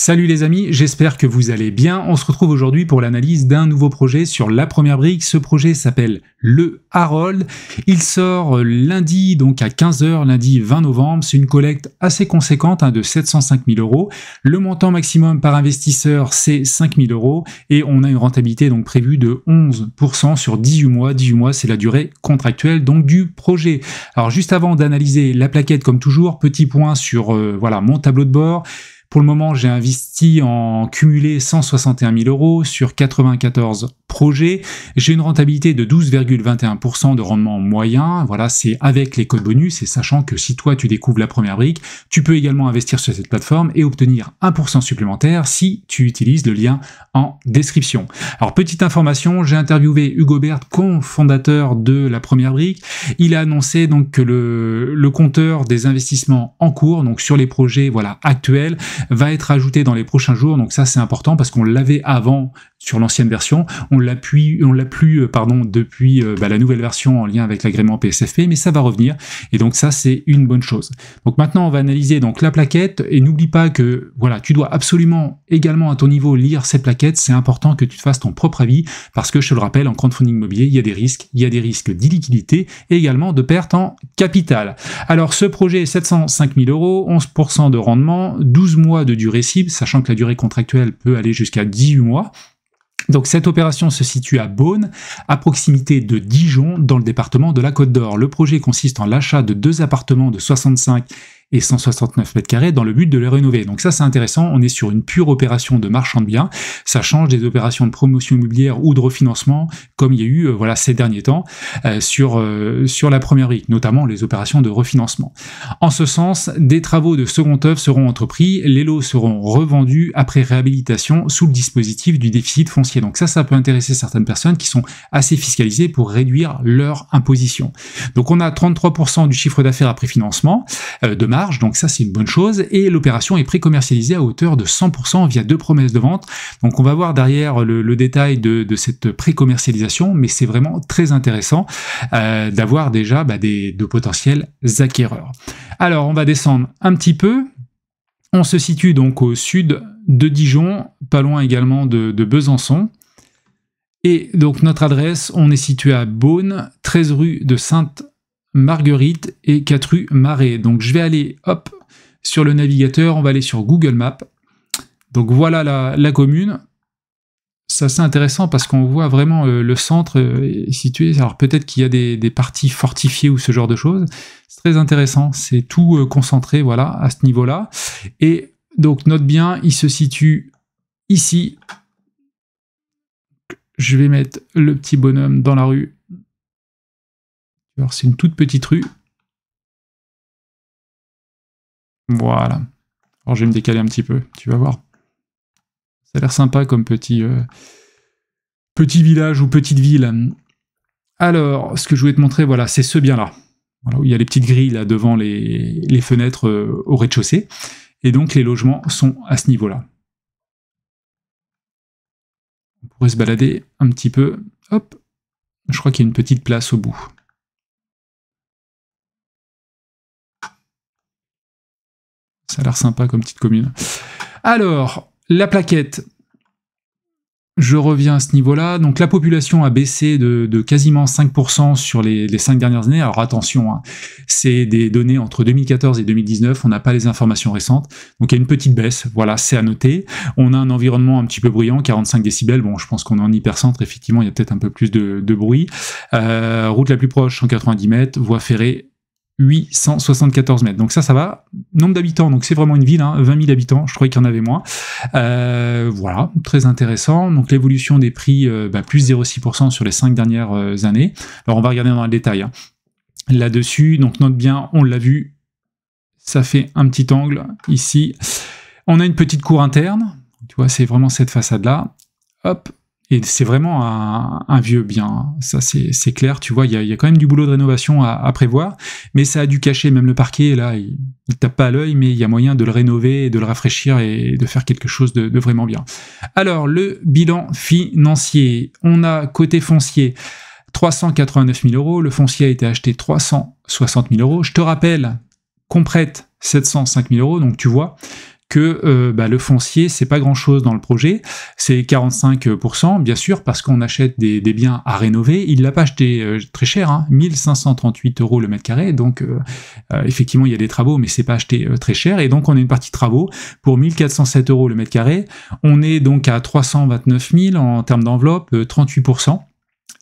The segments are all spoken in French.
Salut les amis, j'espère que vous allez bien. On se retrouve aujourd'hui pour l'analyse d'un nouveau projet sur la première brique. Ce projet s'appelle le Harold. Il sort lundi, donc à 15 h, lundi 20 novembre. C'est une collecte assez conséquente de 705 000 €. Le montant maximum par investisseur, c'est 5 000 € et on a une rentabilité donc prévue de 11% sur 18 mois. 18 mois, c'est la durée contractuelle donc du projet. Alors juste avant d'analyser la plaquette, comme toujours, petit point sur voilà, mon tableau de bord. Pour le moment, j'ai investi en cumulé 161 000 € sur 94 projets. J'ai une rentabilité de 12,21% de rendement moyen. Voilà, c'est avec les codes bonus et sachant que si toi tu découvres la première brique, tu peux également investir sur cette plateforme et obtenir 1% supplémentaire si tu utilises le lien en description. Alors petite information, j'ai interviewé Hugo Bert, cofondateur de la première brique. Il a annoncé donc que le compteur des investissements en cours, donc sur les projets voilà actuels, va être ajouté dans les prochains jours. Donc ça c'est important parce qu'on l'avait avant sur l'ancienne version, on l'a plus depuis la nouvelle version en lien avec l'agrément PSFP, mais ça va revenir et donc ça c'est une bonne chose. Donc maintenant on va analyser donc la plaquette et n'oublie pas que voilà, tu dois absolument également à ton niveau lire cette plaquette. C'est important que tu te fasses ton propre avis parce que je te le rappelle, en crowdfunding immobilier il y a des risques d'illiquidité et également de perte en capital. Alors ce projet est 705 000 €, 11% de rendement, 12 mois de durée cible, sachant que la durée contractuelle peut aller jusqu'à 18 mois. Donc cette opération se situe à Beaune, à proximité de Dijon, dans le département de la Côte d'Or. Le projet consiste en l'achat de 2 appartements de 65 et 169 mètres carrés dans le but de les rénover. Donc ça c'est intéressant, on est sur une pure opération de marchand de biens, ça change des opérations de promotion immobilière ou de refinancement comme il y a eu voilà, ces derniers temps sur la première brique, notamment les opérations de refinancement. En ce sens, des travaux de second œuvre seront entrepris, les lots seront revendus après réhabilitation sous le dispositif du déficit foncier. Donc ça peut intéresser certaines personnes qui sont assez fiscalisées pour réduire leur imposition. Donc on a 33% du chiffre d'affaires après financement de marge, donc ça c'est une bonne chose, et l'opération est pré-commercialisée à hauteur de 100% via 2 promesses de vente. Donc on va voir derrière le détail de cette pré-commercialisation, mais c'est vraiment très intéressant d'avoir déjà de potentiels acquéreurs. Alors on va descendre un petit peu, on se situe donc au sud de Dijon, pas loin également de Besançon, et donc notre adresse, on est situé à Beaune, 13 rue de Sainte-Marguerite et 4 rue Marais. Donc je vais aller hop sur le navigateur, on va aller sur Google Maps. Donc voilà la commune. C'est assez intéressant parce qu'on voit vraiment le centre est situé. Alors peut-être qu'il y a des parties fortifiées ou ce genre de choses. C'est très intéressant, c'est tout concentré voilà à ce niveau-là. Et donc notre bien, il se situe ici. Je vais mettre le petit bonhomme dans la rue. Alors c'est une toute petite rue. Voilà. Alors je vais me décaler un petit peu, tu vas voir. Ça a l'air sympa comme petit village ou petite ville. Alors, ce que je voulais te montrer, voilà, c'est ce bien-là. Voilà, où il y a les petites grilles là devant les fenêtres au rez-de-chaussée. Et donc les logements sont à ce niveau-là. On pourrait se balader un petit peu. Hop. Je crois qu'il y a une petite place au bout. Ça a l'air sympa comme petite commune. Alors, la plaquette, je reviens à ce niveau-là. Donc la population a baissé de quasiment 5% sur les 5 dernières années. Alors attention, hein, c'est des données entre 2014 et 2019, on n'a pas les informations récentes. Donc il y a une petite baisse, voilà, c'est à noter. On a un environnement un petit peu bruyant, 45 décibels. Bon, je pense qu'on est en hypercentre, effectivement, il y a peut-être un peu plus de bruit. Route la plus proche, 190 mètres, voie ferrée, 874 mètres. Donc ça va. Nombre d'habitants, donc c'est vraiment une ville, hein, 20 000 habitants, je croyais qu'il y en avait moins. Voilà, très intéressant. Donc l'évolution des prix, plus 0,6% sur les 5 dernières années. Alors on va regarder dans le détail. Hein. Là-dessus, donc notre bien, on l'a vu, ça fait un petit angle ici. On a une petite cour interne, tu vois, c'est vraiment cette façade-là. Hop. Et c'est vraiment un vieux bien, ça c'est clair, tu vois, il y a quand même du boulot de rénovation à prévoir, mais ça a dû cacher, même le parquet, là, il tape pas à l'œil, mais il y a moyen de le rénover, de le rafraîchir et de faire quelque chose de vraiment bien. Alors, le bilan financier, on a côté foncier, 389 000 €, le foncier a été acheté 360 000 €, je te rappelle qu'on prête 705 000 €, donc tu vois que le foncier, c'est pas grand-chose dans le projet, c'est 45%, bien sûr, parce qu'on achète des biens à rénover. Il l'a pas acheté très cher, hein, 1538 € le mètre carré, donc effectivement, il y a des travaux, mais c'est pas acheté très cher, et donc on a une partie travaux pour 1407 € le mètre carré. On est donc à 329 000 en termes d'enveloppe, 38%.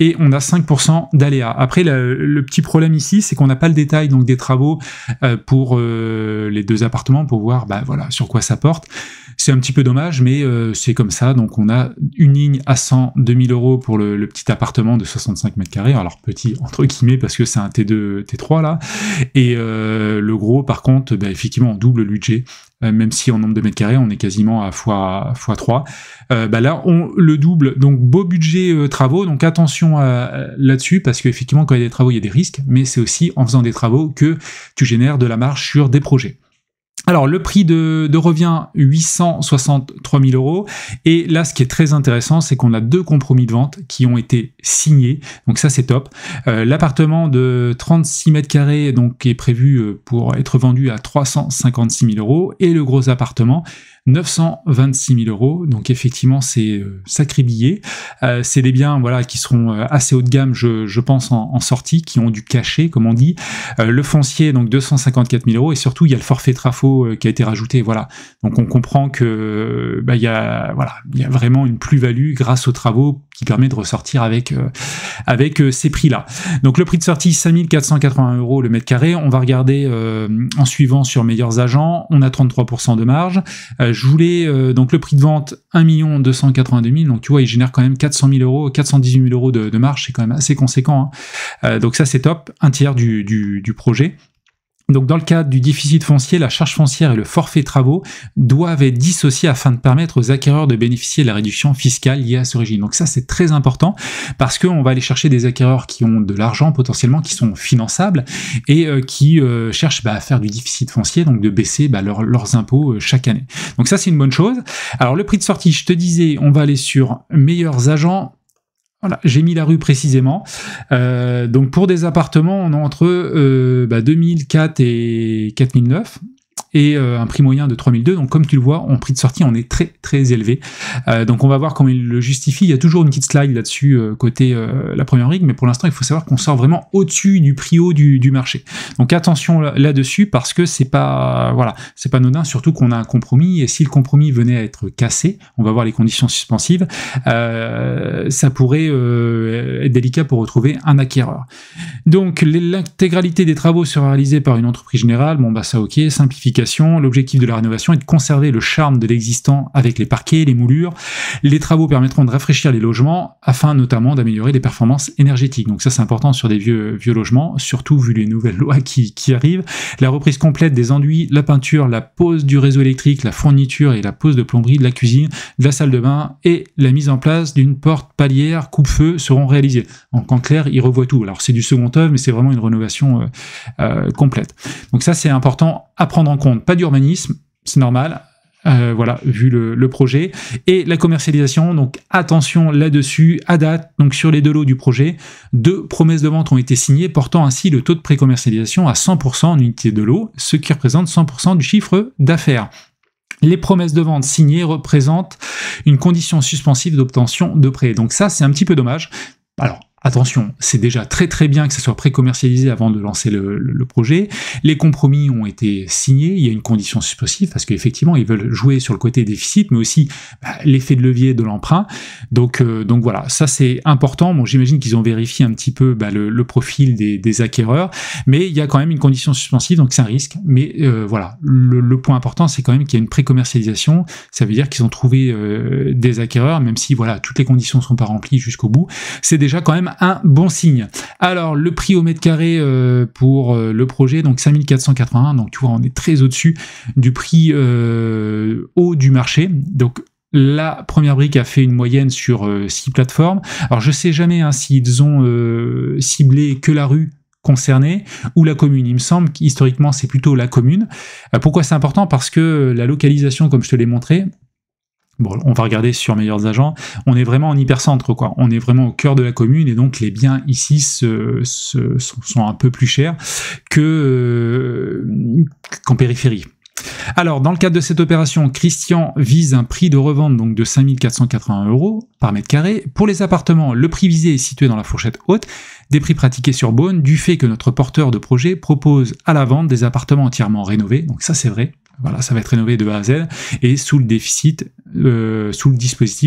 Et on a 5% d'aléas. Après, le petit problème ici, c'est qu'on n'a pas le détail donc des travaux pour les 2 appartements pour voir voilà, sur quoi ça porte. C'est un petit peu dommage, mais c'est comme ça. Donc on a une ligne à 102 000 € pour le petit appartement de 65 mètres carrés. Alors petit entre guillemets parce que c'est un T2, T3 là. Et le gros, par contre, effectivement, on double le budget. Même si en nombre de mètres carrés, on est quasiment à x3. Là, on le double. Donc, beau budget travaux. Donc, attention là-dessus, parce qu'effectivement, quand il y a des travaux, il y a des risques, mais c'est aussi en faisant des travaux que tu génères de la marge sur des projets. Alors, le prix de revient, 863 000 €. Et là, ce qui est très intéressant, c'est qu'on a 2 compromis de vente qui ont été signés. Donc ça, c'est top. L'appartement de 36 mètres carrés donc, est prévu pour être vendu à 356 000 €. Et le gros appartement, 926 000 €. Donc effectivement, c'est sacré billet. C'est des biens voilà, qui seront assez haut de gamme, je pense, en sortie, qui ont du cachet, comme on dit. Le foncier, donc 254 000 €. Et surtout, il y a le forfait trafo qui a été rajouté. Voilà. Donc on comprend que il y a vraiment une plus-value grâce aux travaux qui permet de ressortir avec ces prix-là. Donc le prix de sortie, 5 480 € le mètre carré. On va regarder en suivant sur meilleurs agents. On a 33% de marge. Je voulais donc le prix de vente 1 282 000, donc tu vois il génère quand même 400 000 €, 418 000 € de marge, c'est quand même assez conséquent, hein. Donc ça c'est top, un tiers du projet. Donc dans le cadre du déficit foncier, la charge foncière et le forfait travaux doivent être dissociés afin de permettre aux acquéreurs de bénéficier de la réduction fiscale liée à ce régime. Donc ça c'est très important parce qu'on va aller chercher des acquéreurs qui ont de l'argent potentiellement, qui sont finançables et qui cherchent à faire du déficit foncier, donc de baisser leurs impôts chaque année. Donc ça c'est une bonne chose. Alors le prix de sortie, je te disais, on va aller sur meilleurs agents. Voilà, j'ai mis la rue précisément. Donc pour des appartements, on est entre 2004 et 4009 et un prix moyen de 3002. Donc comme tu le vois, en prix de sortie, on est très très élevé. Donc on va voir comment il le justifie. Il y a toujours une petite slide là-dessus côté la première brique, mais pour l'instant, il faut savoir qu'on sort vraiment au-dessus du prix haut du marché. Donc attention là-dessus parce que c'est pas anodin, surtout qu'on a un compromis et si le compromis venait à être cassé, on va voir les conditions suspensives, ça pourrait être délicat pour retrouver un acquéreur. Donc l'intégralité des travaux sera réalisée par une entreprise générale. Bon ça ok, simplification. L'objectif de la rénovation est de conserver le charme de l'existant avec les parquets, les moulures. Les travaux permettront de rafraîchir les logements afin notamment d'améliorer les performances énergétiques. Donc ça c'est important sur des vieux logements, surtout vu les nouvelles lois qui arrivent. La reprise complète des enduits, la peinture, la pose du réseau électrique, la fourniture et la pose de plomberie de la cuisine, de la salle de bain et la mise en place d'une porte palière coupe-feu seront réalisées. Donc en clair, ils revoient tout. Alors c'est du second œuvre, mais c'est vraiment une rénovation complète. Donc ça c'est important à prendre en compte. Pas d'urbanisme, c'est normal, vu le projet. Et la commercialisation, donc attention là-dessus, à date, donc sur les 2 lots du projet, 2 promesses de vente ont été signées, portant ainsi le taux de précommercialisation à 100% en unité de lot, ce qui représente 100% du chiffre d'affaires. Les promesses de vente signées représentent une condition suspensive d'obtention de prêt. Donc ça, c'est un petit peu dommage. Alors, attention, c'est déjà très très bien que ça soit pré-commercialisé avant de lancer le projet. Les compromis ont été signés, il y a une condition suspensive parce qu'effectivement ils veulent jouer sur le côté déficit, mais aussi l'effet de levier de l'emprunt. Donc voilà, ça c'est important. Bon, j'imagine qu'ils ont vérifié un petit peu le profil des acquéreurs, mais il y a quand même une condition suspensive, donc c'est un risque. Mais le point important, c'est quand même qu'il y a une pré-commercialisation. Ça veut dire qu'ils ont trouvé des acquéreurs, même si toutes les conditions ne sont pas remplies jusqu'au bout. C'est déjà quand même un bon signe. Alors, le prix au mètre carré pour le projet, donc 5 481, donc tu vois, on est très au-dessus du prix haut du marché. Donc, la première brique a fait une moyenne sur 6 plateformes. Alors, je sais jamais s'ils ont ciblé que la rue concernée ou la commune. Il me semble qu'historiquement, c'est plutôt la commune. Pourquoi c'est important? Parce que la localisation, comme je te l'ai montré, bon, on va regarder sur meilleurs agents. On est vraiment en hypercentre, quoi. On est vraiment au cœur de la commune et donc les biens ici sont un peu plus chers qu'en périphérie. Alors, dans le cadre de cette opération, Christian vise un prix de revente donc de 5 480 € par mètre carré. Pour les appartements, le prix visé est situé dans la fourchette haute des prix pratiqués sur Beaune, du fait que notre porteur de projet propose à la vente des appartements entièrement rénovés, donc ça c'est vrai. Voilà, ça va être rénové de A à Z et sous le dispositif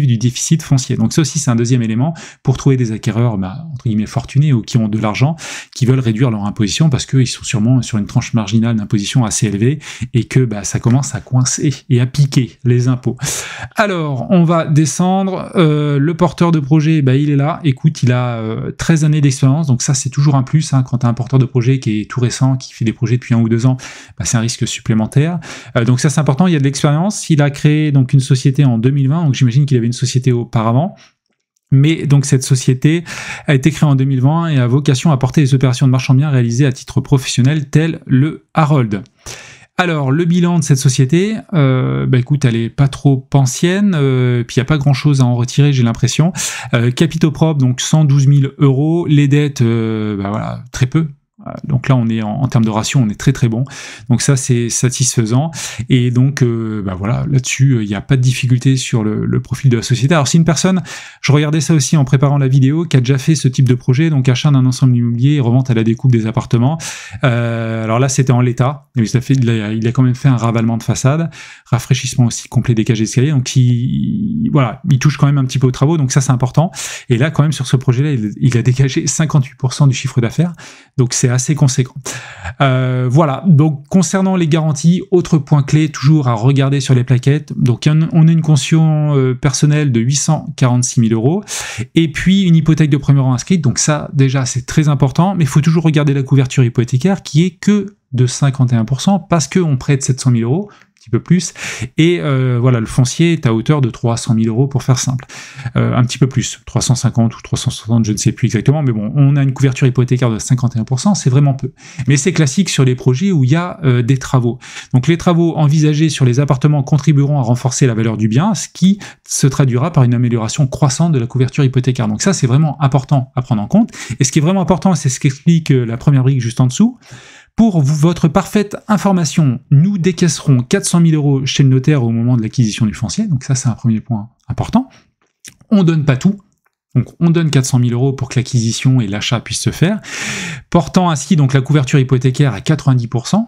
du déficit foncier. Donc ça aussi c'est un deuxième élément pour trouver des acquéreurs entre guillemets fortunés ou qui ont de l'argent, qui veulent réduire leur imposition parce qu'ils sont sûrement sur une tranche marginale d'imposition assez élevée et que ça commence à coincer et à piquer les impôts. Alors on va descendre, le porteur de projet il est là, écoute, il a 13 années d'expérience, donc ça c'est toujours un plus quand tu as un porteur de projet qui est tout récent, qui fait des projets depuis 1 ou 2 ans, c'est un risque supplémentaire. Donc ça c'est important, il y a de l'expérience. Il a créé donc une société en 2020, donc j'imagine qu'il avait une société auparavant. Mais donc cette société a été créée en 2020 et a vocation à porter les opérations de marchand bien réalisées à titre professionnel, tel le Harold. Alors le bilan de cette société, écoute, elle est pas trop ancienne, puis il n'y a pas grand chose à en retirer, j'ai l'impression. Capitaux propres, donc 112 000 €, les dettes, voilà, très peu. Donc là on est en termes de ratio, on est très très bon, donc ça c'est satisfaisant, et donc voilà, là-dessus il n'y a pas de difficulté sur le profil de la société. Alors si une personne, je regardais ça aussi en préparant la vidéo, qui a déjà fait ce type de projet, donc achat d'un ensemble immobilier et revente à la découpe des appartements, alors là c'était en l'état, il a quand même fait un ravalement de façade, rafraîchissement aussi complet des cages d'escalier, donc il touche quand même un petit peu aux travaux, donc ça c'est important, et là quand même sur ce projet-là il a dégagé 58% du chiffre d'affaires, donc c'est assez conséquent. Voilà, donc concernant les garanties, autre point clé toujours à regarder sur les plaquettes, donc on a une caution personnelle de 846 000 €, et puis une hypothèque de premier rang inscrite, donc ça déjà c'est très important, mais il faut toujours regarder la couverture hypothécaire qui est que de 51%, parce qu'on prête 700 000 €, petit peu plus, et voilà, le foncier est à hauteur de 300 000 € pour faire simple, un petit peu plus, 350 ou 360, je ne sais plus exactement, mais bon, on a une couverture hypothécaire de 51%, c'est vraiment peu, mais c'est classique sur les projets où il y a des travaux. Donc les travaux envisagés sur les appartements contribueront à renforcer la valeur du bien, ce qui se traduira par une amélioration croissante de la couverture hypothécaire. Donc ça c'est vraiment important à prendre en compte, et ce qui est vraiment important, c'est ce qu'explique la première brique juste en dessous. Pour votre parfaite information, nous décaisserons 400 000 € chez le notaire au moment de l'acquisition du foncier, donc ça c'est un premier point important. On donne pas tout, donc on donne 400 000 € pour que l'acquisition et l'achat puissent se faire, portant ainsi donc la couverture hypothécaire à 90%,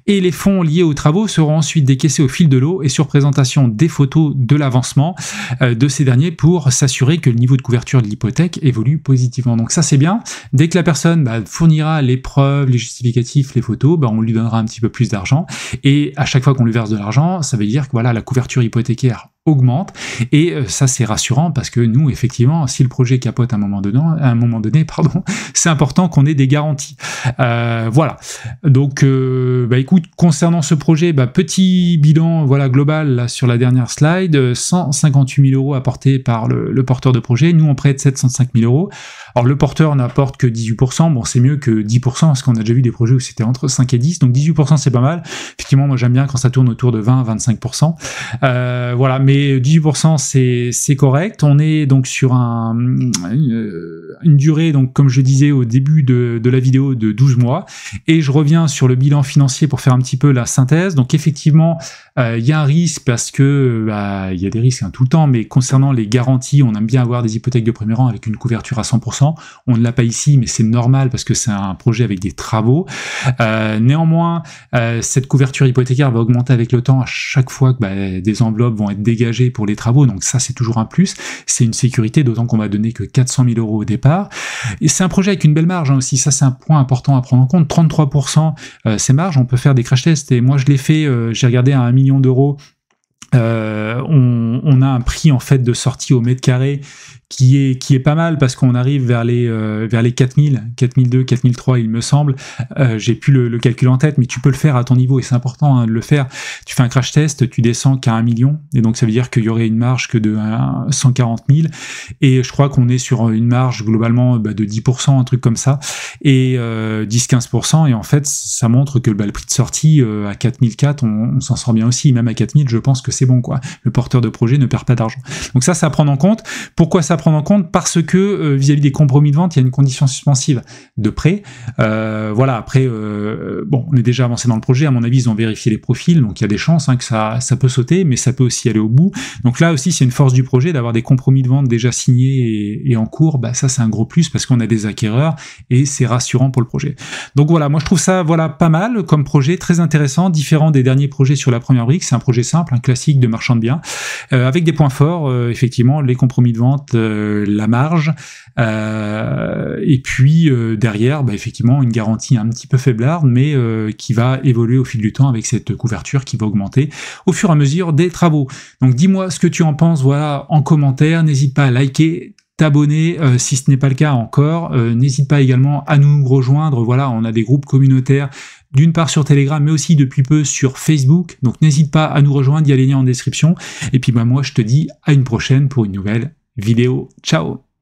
et les fonds liés aux travaux seront ensuite décaissés au fil de l'eau et sur présentation des photos de l'avancement de ces derniers pour s'assurer que le niveau de couverture de l'hypothèque évolue positivement. Donc ça c'est bien, dès que la personne fournira les preuves, les justificatifs, les photos, on lui donnera un petit peu plus d'argent, et à chaque fois qu'on lui verse de l'argent, ça veut dire que voilà, la couverture hypothécaire augmente, et ça c'est rassurant parce que nous effectivement si le projet capote à un moment donné, c'est important qu'on ait des garanties. Voilà, donc écoute, concernant ce projet, petit bilan global là, sur la dernière slide, 158 000 € apportés par le porteur de projet, nous on prête 705 000 €. Alors le porteur n'apporte que 18%, bon c'est mieux que 10%, parce qu'on a déjà vu des projets où c'était entre 5 et 10, donc 18% c'est pas mal. Effectivement moi j'aime bien quand ça tourne autour de 20-25%. Voilà, mais 18% c'est correct. On est donc sur une durée, donc comme je disais au début de la vidéo, de 12 mois, et je reviens sur le bilan financier pour faire un petit peu la synthèse. Donc effectivement il y a un risque parce que il y a des risques tout le temps, mais concernant les garanties, on aime bien avoir des hypothèques de premier rang avec une couverture à 100%. On ne l'a pas ici, mais c'est normal parce que c'est un projet avec des travaux. Néanmoins, cette couverture hypothécaire va augmenter avec le temps à chaque fois que des enveloppes vont être dégagées pour les travaux, donc ça c'est toujours un plus, c'est une sécurité, d'autant qu'on va donner que 400 000 € au départ. Et c'est un projet avec une belle marge aussi, ça c'est un point important à prendre en compte, 33% c'est marge, on peut faire des crash tests, et moi je l'ai fait, j'ai regardé à 1 million €, on a un prix en fait de sortie au mètre carré qui est pas mal, parce qu'on arrive vers les 4000, 4002, 4003 il me semble, j'ai plus le calcul en tête, mais tu peux le faire à ton niveau, et c'est important de le faire. Tu fais un crash test, tu descends qu'à 1 million, et donc ça veut dire qu'il y aurait une marge que de 140 000, et je crois qu'on est sur une marge globalement de 10%, un truc comme ça, et 10-15%, et en fait ça montre que le prix de sortie à 4004, on s'en sort bien aussi, même à 4000 je pense que c'est bon quoi. Le porteur de projet projet ne perd pas d'argent. Donc ça à prendre en compte. Pourquoi ça à prendre en compte? Parce que vis-à-vis des compromis de vente, il y a une condition suspensive de prêt. Voilà, après, bon, on est déjà avancé dans le projet, à mon avis, ils ont vérifié les profils, donc il y a des chances que ça peut sauter, mais ça peut aussi aller au bout. Donc là aussi, c'est une force du projet d'avoir des compromis de vente déjà signés et en cours. Bah, ça, c'est un gros plus parce qu'on a des acquéreurs et c'est rassurant pour le projet. Donc voilà, moi je trouve ça pas mal comme projet, très intéressant, différent des derniers projets sur la première brique. C'est un projet simple, un classique de marchand de biens, avec des points forts, effectivement, les compromis de vente, la marge, et puis derrière, bah, effectivement, une garantie un petit peu faiblarde, mais qui va évoluer au fil du temps avec cette couverture qui va augmenter au fur et à mesure des travaux. Donc dis-moi ce que tu en penses, voilà, en commentaire, n'hésite pas à liker, t'abonner si ce n'est pas le cas encore, n'hésite pas également à nous rejoindre, voilà, on a des groupes communautaires, d'une part sur Telegram, mais aussi depuis peu sur Facebook, donc n'hésite pas à nous rejoindre, il y a les liens en description, et puis bah moi je te dis à une prochaine pour une nouvelle vidéo, ciao.